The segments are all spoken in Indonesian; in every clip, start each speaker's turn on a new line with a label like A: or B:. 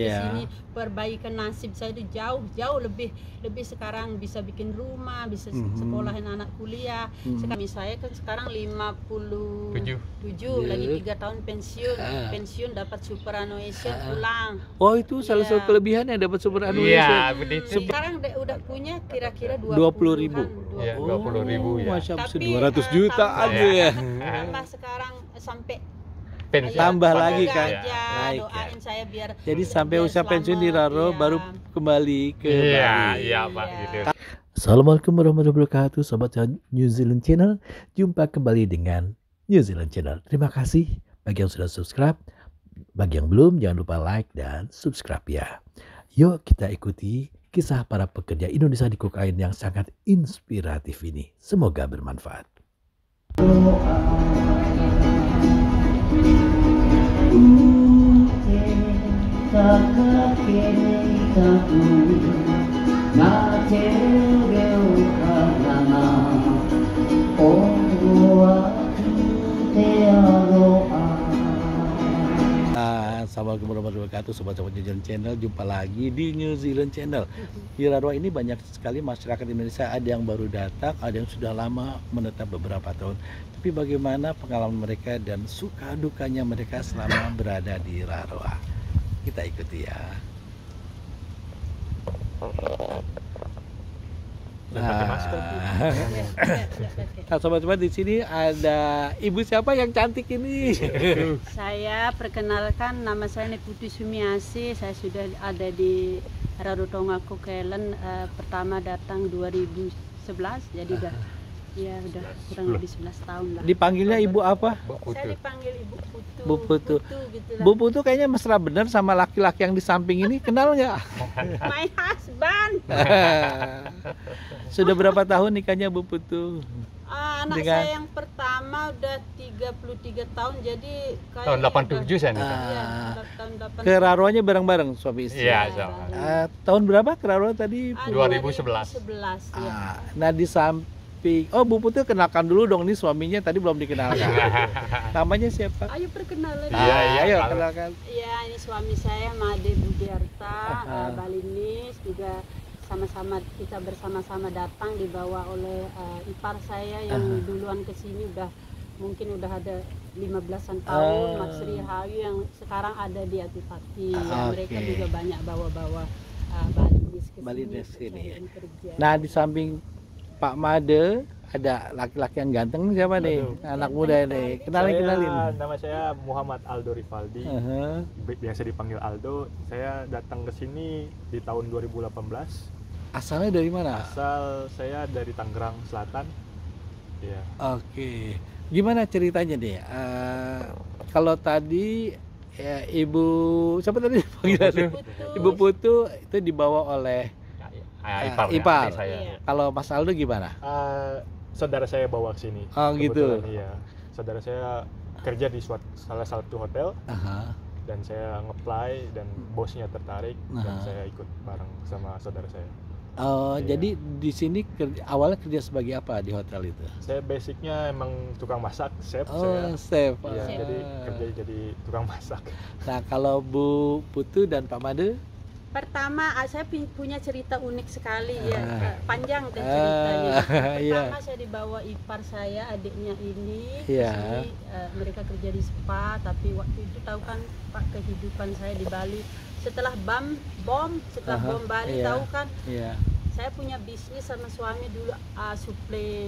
A: di
B: Ya.
A: sini perbaikan nasib saya itu jauh lebih sekarang bisa bikin rumah, bisa sekolahin anak kuliah. Kami saya kan sekarang 57 lagi 3 tahun pensiun dapat superannuation pulang.
B: Oh, itu salah satu kelebihannya dapat superannuation.
C: Iya, begitu.
A: Sekarang udah punya kira-kira
B: 20.000.
C: Iya, 20.000 ya.
B: Masya Allah,
A: Tapi
B: 200 juta aja ya.
A: tambah sekarang sampai
C: Pensiun.
B: Tambah
A: semoga
B: lagi kan.
A: aja,
B: Naik,
A: doain saya biar
B: Jadi sampai
A: biar
B: usia pensiun di
A: selamat,
B: Raro
A: iya.
B: baru kembali ke
C: Iya,
B: Bali.
C: iya Pak, gitu.
B: Assalamualaikum warahmatullahi wabarakatuh, sobat New Zealand Channel. Jumpa kembali dengan New Zealand Channel. Terima kasih bagi yang sudah subscribe. Bagi yang belum, jangan lupa like dan subscribe ya. Yuk kita ikuti kisah para pekerja Indonesia di Cookain yang sangat inspiratif ini. Semoga bermanfaat. Assalamualaikum warahmatullahi wabarakatuh, sobat-sobat New Zealand Channel. Jumpa lagi di New Zealand Channel. Di Raro ini banyak sekali masyarakat Indonesia, ada yang baru datang, ada yang sudah lama menetap beberapa tahun. Tapi bagaimana pengalaman mereka dan suka dukanya mereka selama berada di Raro? Kita ikuti ya. Nah, sobat-sobat, di sini ada ibu siapa yang cantik ini?
A: Saya perkenalkan, nama saya Putu Sumiasi. Saya sudah ada di Rarotonga Cookain pertama datang 2011, jadi udah kurang lebih 11 tahun lah.
B: Dipanggilnya ibu apa?
A: Saya dipanggil Ibu Putu.
B: Bu Putu.
A: Gitu lah.
B: Bu Putu kayaknya mesra bener sama laki-laki yang di samping ini, kenal nggak?
A: My husband.
B: Sudah berapa tahun nikahnya Bu Putu?
A: Anak saya yang pertama udah 33 tahun, jadi
C: Tahun 87 saya nikah.
A: Iya, tahun 8.
B: Ke Raronya bareng-bareng suami istri?
C: Iya, sama.
B: Tahun berapa ke Raro tadi?
C: 2011.
A: 2011 ya.
B: Nah, di samping, oh Bu Putu kenalkan dulu dong, nih suaminya tadi belum dikenalkan. Namanya siapa?
A: Ayo perkenalan.
C: Iya,
B: Ayo kenalkan.
A: Iya, ini suami saya Made Budiarta, Balinis, juga sama-sama kita bersama-sama datang dibawa oleh ipar saya yang duluan ke sini mungkin udah ada 15-an tahun, Mak Sri Hayu yang sekarang ada di Atipati. Mereka juga banyak bawa-bawa Balinis ke sini. Kerja.
B: Nah, di samping Pak Made ada laki-laki yang ganteng, siapa nih? Anak muda nih. Kenalin.
D: Nama saya Muhammad Aldo Rivaldi. Biasa dipanggil Aldo. Saya datang ke sini di tahun 2018.
B: Asalnya dari mana?
D: Asal saya dari Tangerang Selatan. Ya.
B: Oke. Gimana ceritanya nih? Kalau tadi ya, Ibu siapa tadi panggilannya? Ibu Putu itu dibawa oleh ipar.
C: Saya.
B: Kalau Mas Aldo gimana?
D: Saudara saya bawa ke sini.
B: Oh, gitu.
D: Iya. Saudara saya kerja di salah satu hotel. Dan saya nge-apply dan bosnya tertarik dan saya ikut bareng sama saudara saya.
B: Jadi di sini awalnya kerja sebagai apa di hotel itu?
D: Saya basicnya emang tukang masak, chef.
B: Chef.
D: Iya, jadi kerja jadi tukang masak.
B: Nah, kalau Bu Putu dan Pak Made?
A: Pertama, saya punya cerita unik sekali ya, panjang deh ceritanya. Pertama saya dibawa ipar saya, adiknya ini, sini, mereka kerja di spa, tapi waktu itu tahu kan Pak kehidupan saya di Bali. Setelah bom Bali tahu kan, saya punya bisnis sama suami dulu suplai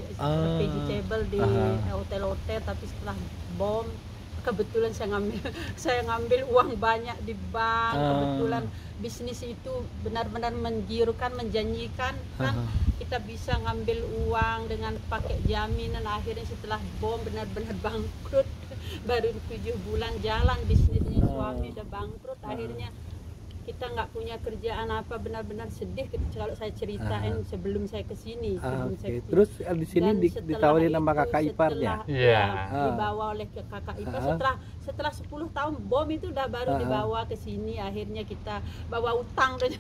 A: vegetable di hotel-hotel, tapi setelah bom kebetulan saya ngambil uang banyak di bank. Kebetulan bisnis itu benar-benar menggiurkan, menjanjikan kan kita bisa ngambil uang dengan pakai jaminan. Akhirnya setelah bom benar-benar bangkrut. Baru 7 bulan jalan bisnisnya, suami udah bangkrut. Akhirnya kita nggak punya kerjaan apa, benar-benar sedih kalau saya ceritain sebelum saya kesini.
B: Terus di sini ditawarin sama kakak iparnya?
A: Dibawa oleh kakak ipar. Setelah 10 tahun bom itu udah baru dibawa ke sini. Akhirnya kita bawa utang dan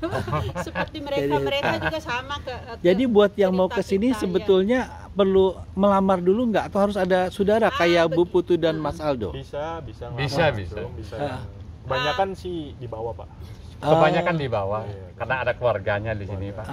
A: seperti mereka juga sama
B: jadi buat yang mau ke sini sebetulnya perlu melamar dulu nggak, atau harus ada saudara kayak Bu Putu dan Mas Aldo?
D: Bisa.
C: Bisa.
D: Kebanyakan sih dibawa, Pak.
C: Kebanyakan di bawah,
D: Iya.
C: karena ada keluarganya di sini, Pak.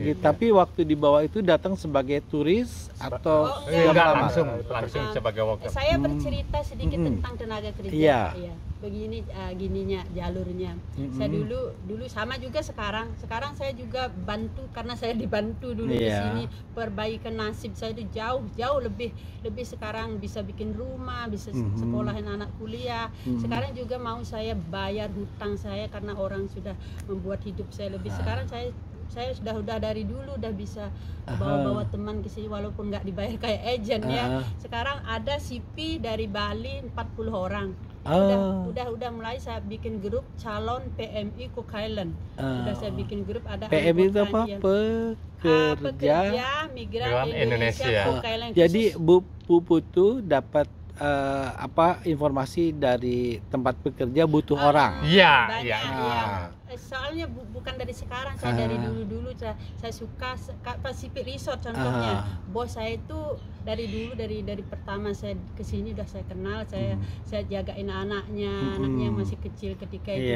B: Gitu. Tapi waktu di bawah itu datang sebagai turis atau
A: Oh,
C: Enggak,
A: lama.
C: langsung sebagai worker.
A: Saya bercerita sedikit
B: Mm-mm.
A: tentang tenaga kerja.
B: Iya.
A: Iya. Begini gininya jalurnya.
B: Mm-mm.
A: Saya dulu sama juga sekarang. Sekarang saya juga bantu karena saya dibantu dulu di
B: Iya.
A: sini. Perbaikan nasib saya itu jauh lebih sekarang bisa bikin rumah, bisa
B: Mhm.
A: sekolahin anak kuliah.
B: Mhm.
A: Sekarang juga mau saya bayar hutang saya karena orang sudah membuat hidup saya lebih. Sekarang saya sudah dari dulu udah bisa bawa teman ke sini walaupun nggak dibayar kayak agent ya. Sekarang ada CP dari Bali 40 orang. Udah mulai saya bikin grup calon PMI Cook Island. Udah saya bikin grup ada
B: PMI itu apa?
A: anggotanya.
B: Pekerja.
A: Migran Indonesia Cook Island.
B: Jadi Bu Putu dapat informasi dari tempat bekerja butuh orang.
C: Iya,
A: banyak,
C: iya.
A: soalnya bukan dari sekarang, saya dari dulu saya suka Pacific Resort contohnya. Bos saya itu dari dulu dari pertama saya kesini udah saya kenal, saya jagain anaknya yang masih kecil ketika itu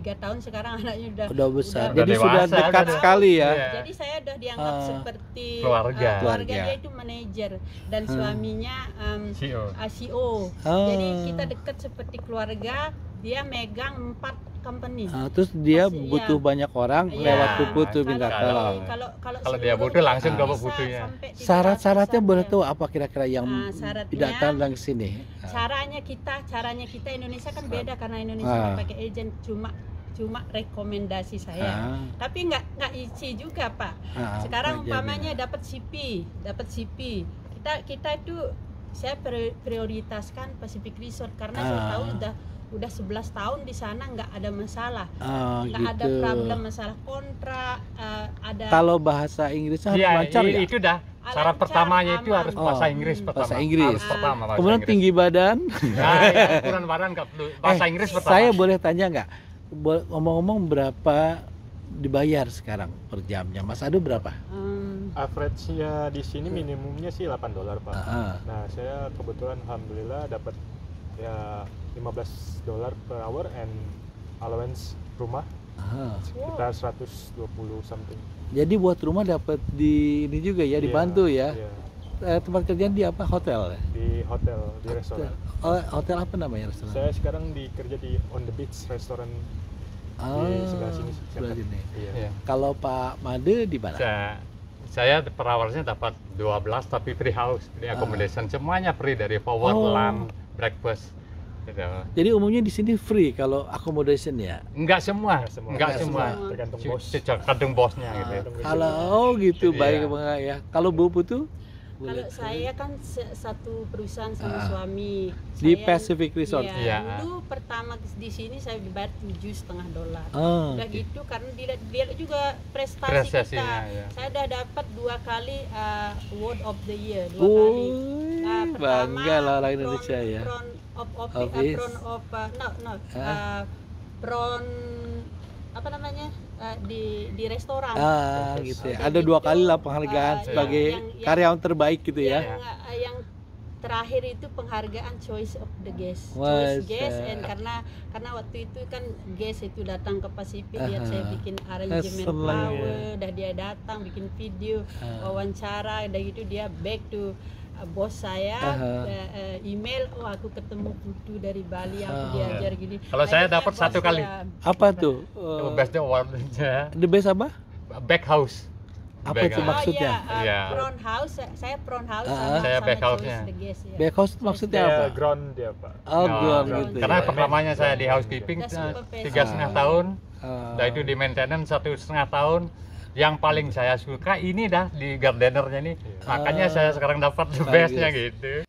A: 3 tahun, sekarang anaknya udah
B: besar.
C: Udah
B: jadi
C: dewasa,
B: sudah dekat
C: udah.
B: sekali ya.
C: Iya.
A: Jadi saya udah dianggap seperti
C: Keluarga.
A: keluarga. Dia itu manajer dan suaminya CEO. Jadi kita dekat seperti keluarga. Dia megang 4 company.
B: Terus dia
A: Masih,
B: butuh banyak orang lewat Bu Putu minta tolong.
A: Kalau
C: dia butuh langsung ke Bu Putu ya.
B: Syarat-syaratnya boleh tahu apa kira-kira yang tidak
A: syaratnya,
B: datang ke sini?
A: Caranya kita Indonesia kan beda karena Indonesia nggak pakai agent, cuma rekomendasi saya. Tapi nggak isi juga Pak. Sekarang umpamanya dapat CP. Kita itu saya prioritaskan Pacific Resort karena saya tahu udah 11 tahun di sana nggak ada masalah, nggak ada problem masalah kontrak, ada.
B: Kalau bahasa Inggrisnya harus lancar ya?
C: Itu dah. Syarat pertamanya itu harus bahasa Inggris pertama.
B: Bahasa Inggris.
C: Harus pertama bahasa
B: Kemudian
C: Inggris.
B: tinggi badan.
C: Nah, ukuran badan nggak perlu. Bahasa Inggris pertama.
B: Saya boleh tanya nggak? Ngomong-ngomong berapa dibayar sekarang per jamnya? Mas Adu berapa?
D: Average-nya di sini minimumnya sih $8 Pak. Nah saya kebetulan alhamdulillah dapat ya $15 per hour and allowance rumah sekitar 120 something.
B: Jadi buat rumah dapat di ini juga ya, dibantu ya. Tempat kerjaan di apa? Hotel?
D: Di hotel, di restoran.
B: Hotel apa namanya restoran?
D: Saya sekarang kerja di On the Beach restoran di sebelah sini.
B: Sebelah sini.
C: Iya.
B: Kalau Pak Made di mana?
C: Saya per hournya dapat 12 tapi free house, free accommodation, semuanya free dari forward, lunch, breakfast. Gitu.
B: Jadi umumnya di sini free kalau accommodation ya?
C: Enggak semua.
D: Tergantung bos.
C: Tergantung bosnya gitu.
B: Kalau gitu
C: Iya.
B: baik banget ya. Kalau Bu Putu?
A: Kalau saya kan satu perusahaan sama suami.
B: Di
A: Saya,
B: Pacific Resort?
A: Iya. Dulu pertama di sini saya dibayar $7,5. Udah gitu karena dia juga prestasi kita.
C: Ya.
A: Saya udah dapat 2 kali Award of the Year, 2 kali.
B: Bangga lah orang Indonesia ya.
A: Apa namanya? Di restoran.
B: Gitu ya. Ada 2 kali lah penghargaan sebagai karyawan terbaik gitu ya.
A: Yang terakhir itu penghargaan Choice of the Guest.
B: Wah,
A: Choice Guest, karena waktu itu kan guest itu datang ke Pacific, lihat saya bikin arrangement flower, dah dia datang bikin video, wawancara, dan gitu dia back to bos saya, email, aku ketemu Putu dari Bali, aku diajar gini.
C: Kalau saya dapat 1 kali.
B: Apa tuh?
C: Best award-nya.
B: The best apa?
C: Back house.
B: Apa itu maksudnya?
A: Front house, saya front house
C: saya
A: sama
C: back house-nya.
A: Choice the Guest ya.
B: Back house maksudnya apa?
D: Ground dia Pak.
B: Ground gitu.
C: Karena
B: Ya.
C: pertamanya saya di housekeeping 3,5 tahun. Dan itu di maintenance 1,5 tahun. Yang paling saya suka ini dah di gardenernya nih. Makanya saya sekarang dapat the best-nya gitu.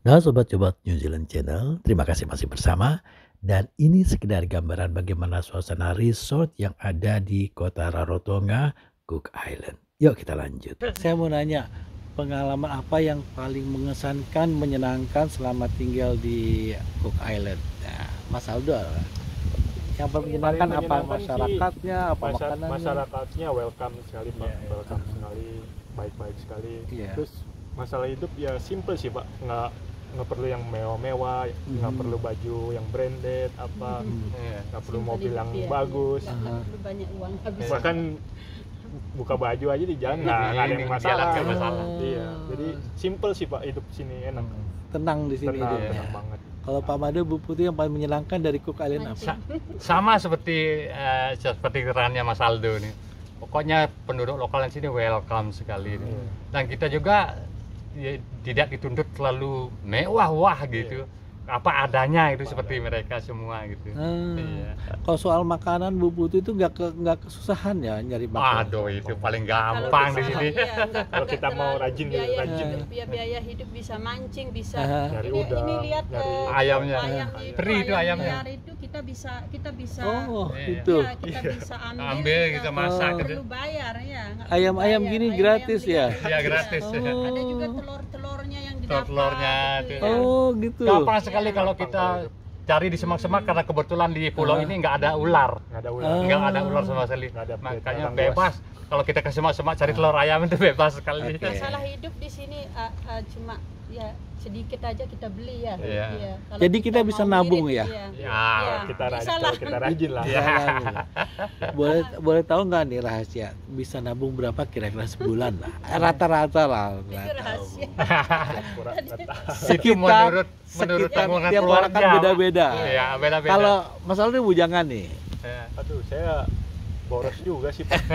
B: Nah sobat-sobat New Zealand Channel, terima kasih masih bersama. Dan ini sekedar gambaran bagaimana suasana resort yang ada di kota Rarotonga, Cook Island. Yuk kita lanjut. Saya mau nanya, pengalaman apa yang paling mengesankan, menyenangkan selama tinggal di Cook Island? Nah, Mas Aldo, yang paling menyenangkan apa? Masyarakatnya, apa makanannya?
D: Masyarakatnya welcome sekali Pak, welcome sekali, baik-baik sekali. Terus masalah hidup ya simple sih Pak, nggak perlu yang mewah-mewah, nggak perlu baju yang branded apa, nggak perlu mobil yang bagus,
A: nggak perlu banyak uang habis.
D: bahkan buka baju aja di jalan nggak ada yang masalah. Iya, jadi simple sih Pak, hidup sini enak,
B: tenang di sini.
D: tenang banget.
B: Kalau Pak Made, Bu Putih yang paling menyenangkan dari Cook Island apa?
C: Sama seperti keterangannya Mas Aldo nih. Pokoknya penduduk lokal di sini welcome sekali. Dan kita juga tidak dituntut terlalu mewah gitu. Apa adanya itu seperti mereka semua gitu. Iya.
B: Kalau soal makanan Bu Putih itu nggak kesusahan ya nyari makanan.
C: Aduh, itu paling gampang di sini.
D: Kalau kita mau rajin,
A: biaya hidup bisa mancing, bisa
D: nyari
A: ini
D: udang,
A: lihat
C: ayamnya.
A: Free
C: itu ayamnya.
A: Itu kita bisa
B: Itu.
A: ya, kita bisa
C: ambil kita masak
A: nggak
C: gitu.
A: perlu bayar ya.
B: Ayam-ayam gini gratis ya?
C: Iya, gratis.
A: Ada juga telurnya yang didapat.
C: Telurnya itu.
B: Oh gitu.
C: Gampang sekali kalau kita cari di semak-semak, karena kebetulan di pulau ini nggak ada ular. Nggak ada ular sama sekali. Makanya bebas. Kalau kita ke semak-semak cari telur ayam itu bebas sekali.
A: Masalah hidup di sini cuma ya sedikit aja kita beli ya.
C: Iya.
B: Jadi kita bisa nabung ya?
C: Ya,
D: kita rajin lah.
B: Boleh tahu nggak nih rahasia? Bisa nabung berapa kira-kira sebulan lah? Rata-rata lah.
A: Itu rahasia.
C: Itu menurut hubungan
B: tiap orang kan
C: keluarga.
B: beda-beda.
C: Iya, beda-beda.
B: Kalau masalahnya bujangan nih.
D: Aduh, saya boros juga sih Pak.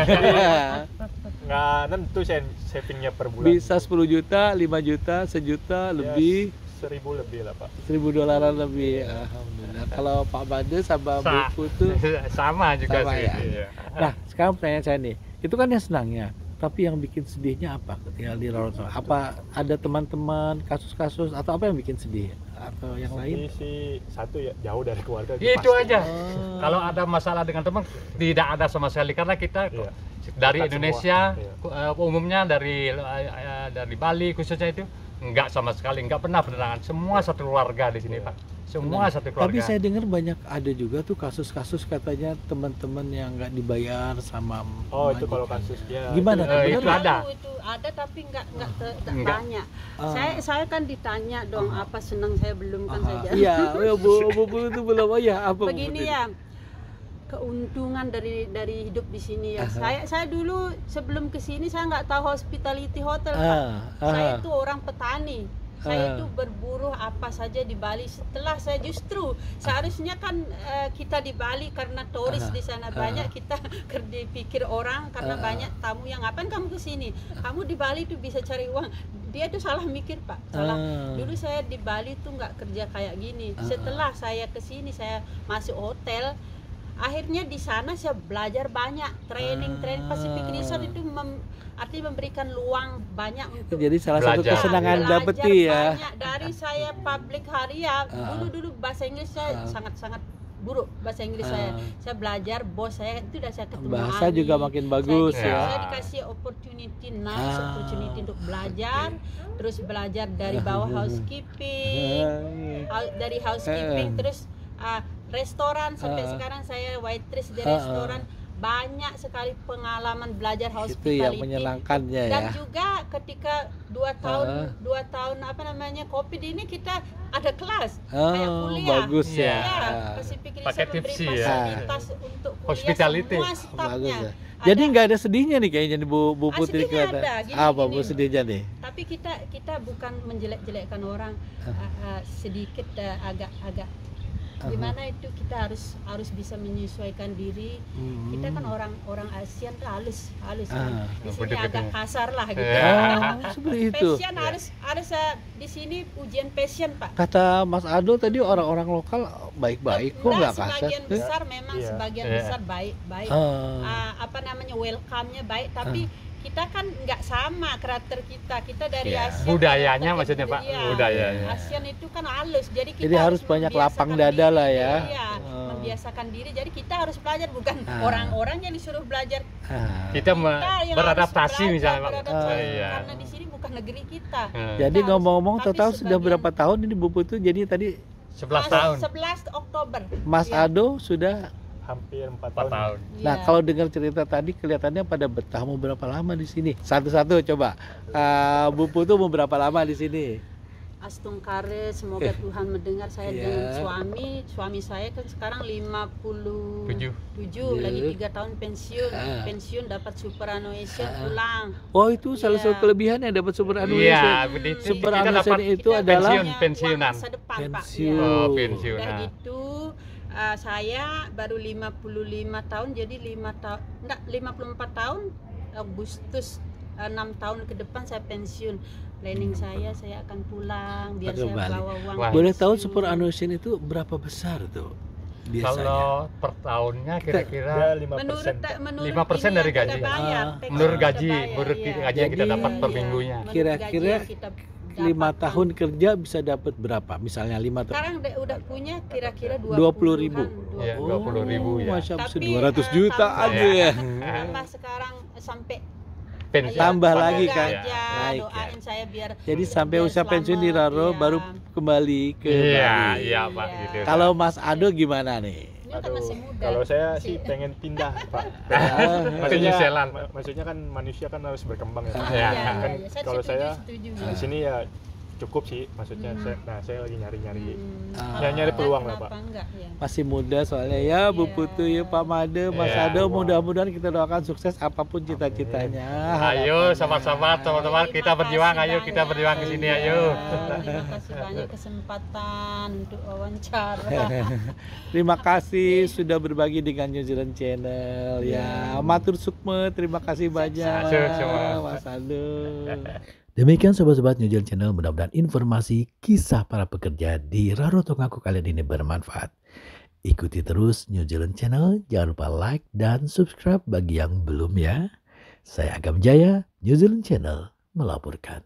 D: Nggak nentu savingnya per bulan.
B: Bisa 10 juta, 5 juta, 1 juta lebih.
D: 1.000 lebih lah Pak.
B: $1.000 lebih. Alhamdulillah. Kalau Pak Made sama Bu Putu
C: sama juga
B: sama
C: sih.
B: ya.
C: Iya.
B: Nah, sekarang pertanyaan saya nih, itu kan yang senangnya, tapi yang bikin sedihnya apa ketika di Rorotan? Apa ada teman-teman, kasus-kasus atau apa yang bikin sedih? Atau yang lain?
D: Ini sih satu ya, jauh dari keluarga.
C: Itu
D: pasti.
C: aja. Kalau ada masalah dengan teman, tidak ada sama sekali, karena kita dari
D: Dekat
C: Indonesia
D: semua.
C: umumnya dari Bali khususnya itu enggak sama sekali, enggak pernah penerangan. Semua satu keluarga di sini Pak. Semua satu keluarga.
B: Tapi saya dengar banyak ada juga tuh kasus-kasus katanya teman-teman yang nggak dibayar sama
D: itu kalau kasusnya
B: gimana?
C: Itu ada.
A: Itu ada tapi nggak banyak. Saya kan ditanya dong apa senang saya belum kan saya jawab.
B: Iya, Bu itu belum apa.
A: Begini ya, keuntungan dari hidup di sini ya. Saya dulu sebelum ke sini saya nggak tahu hospitality hotel Pak. Saya itu orang petani. Saya itu berburu apa saja di Bali. Setelah saya justru seharusnya kan kita di Bali karena turis di sana banyak, kita dipikir orang karena banyak tamu yang ngapain kamu ke sini? Kamu di Bali tuh bisa cari uang. Dia tuh salah mikir Pak. Salah. Dulu saya di Bali tuh nggak kerja kayak gini. Setelah saya ke sini saya masuk hotel. Akhirnya di sana saya belajar banyak training Pacific Resort itu artinya memberikan luang banyak untuk
B: jadi salah satu kesenangan dapeti ya.
A: Banyak dari saya public harian dulu bahasa Inggris saya sangat buruk bahasa Inggris saya belajar, bos saya itu udah saya ketemu
B: bahasa juga makin bagus
A: saya dikasih opportunity untuk belajar, terus belajar dari bawah housekeeping, terus restoran sampai sekarang saya waitress di restoran. Banyak sekali pengalaman belajar hospitality.
B: Itu yang menyenangkannya
A: dan juga ketika 2 tahun apa namanya Covid ini kita ada kelas kayak kuliah.
B: Bagus ya.
A: Pacific
C: Pakai
A: Resort memberi
C: tipsi
A: fasilitas untuk kuliah
C: hospitality.
A: semua stafnya.
B: Jadi nggak ada sedihnya nih kayaknya nih Bu Putri
A: ada.
B: Apa Bu sedihnya nih?
A: Tapi kita bukan menjelek-jelekkan orang, sedikit agak gimana itu kita harus bisa menyesuaikan diri. Kita kan orang ASEAN tuh halus kan. Di sini agak kasar lah gitu.
B: Seperti itu.
A: Passion harus di sini ujian passion Pak.
B: Kata Mas Ado tadi orang-orang lokal baik-baik kok nggak kasar.
A: Sebagian besar memang sebagian besar baik. Apa namanya welcome-nya baik, tapi kita kan nggak sama karakter kita dari ASEAN.
C: Budayanya maksudnya Pak, budayanya.
A: ASEAN itu kan halus, jadi kita
B: harus banyak lapang dada lah ya.
A: Membiasakan diri, jadi kita harus belajar, bukan orang-orang yang disuruh belajar.
C: Kita beradaptasi misalnya Pak.
A: Karena di sini bukan negeri kita.
B: Jadi ngomong-ngomong total sudah berapa tahun ini Bu Putu? Jadi tadi
C: 11 tahun.
A: 11 Oktober.
B: Mas Ado sudah
D: hampir 4 tahun.
B: Nah, kalau dengar cerita tadi kelihatannya pada betah. Mau berapa lama di sini? Satu-satu coba. Bu Putu mau berapa lama di sini?
A: Astungkare, semoga Tuhan mendengar saya dengan suami saya kan sekarang 57 lagi 3 tahun pensiun dapat superannuation pulang.
B: Oh, itu salah satu kelebihannya dapat superannuation. Superannuation itu adalah
C: pensiunan.
A: Masa depan,
B: pensiun.
A: Pak.
C: Oh, pensiun.
A: Udah gitu saya baru 55 tahun jadi 54 tahun Agustus 6 tahun ke depan saya pensiun. Planning saya akan pulang biar saya bawa uang.
B: Boleh tahu superannuation itu berapa besar tuh biasanya?
C: Kalau per tahunnya kira-kira 5% dari gaji. Menurut gaji yang kita dapat per minggunya.
B: Kira-kira 5 tahun kerja bisa dapat berapa? Misalnya 5 tahun.
A: Sekarang udah punya kira-kira
B: 20.000.
C: Ya, 20.000 ya.
B: Masya Allah, 200 juta aja ya.
A: Tambah sekarang sampai
B: tambah lagi kan.
A: Naik, doain saya biar
B: jadi sampai usia pensiun di Raro baru kembali ke Bali.
C: Iya Pak gitu.
B: Kalau Mas Ado gimana nih?
A: Aduh,
D: kalau saya sih pengen pindah Pak. Maksudnya kan manusia kan harus berkembang ya. Kan kalau saya di sini ya cukup sih, maksudnya saya lagi nyari peluang lah Pak.
B: Masih muda soalnya ya Bu Putu ya Pak Made, Mas Ado, mudah-mudahan kita doakan sukses apapun cita-citanya.
C: Ayo sahabat-sahabat, teman-teman kita berjuang, ayo kita berjuang ke sini ayo.
A: Terima kasih banyak kesempatan untuk wawancara.
B: Terima kasih sudah berbagi dengan New Zealand Channel ya. Matur sukma, terima kasih banyak Mas Ado. Demikian sobat-sobat New Zealand Channel, mudah-mudahan informasi kisah para pekerja di Raro Tongaku kalian ini bermanfaat. Ikuti terus New Zealand Channel, jangan lupa like dan subscribe bagi yang belum ya. Saya Agam Jaya, New Zealand Channel melaporkan.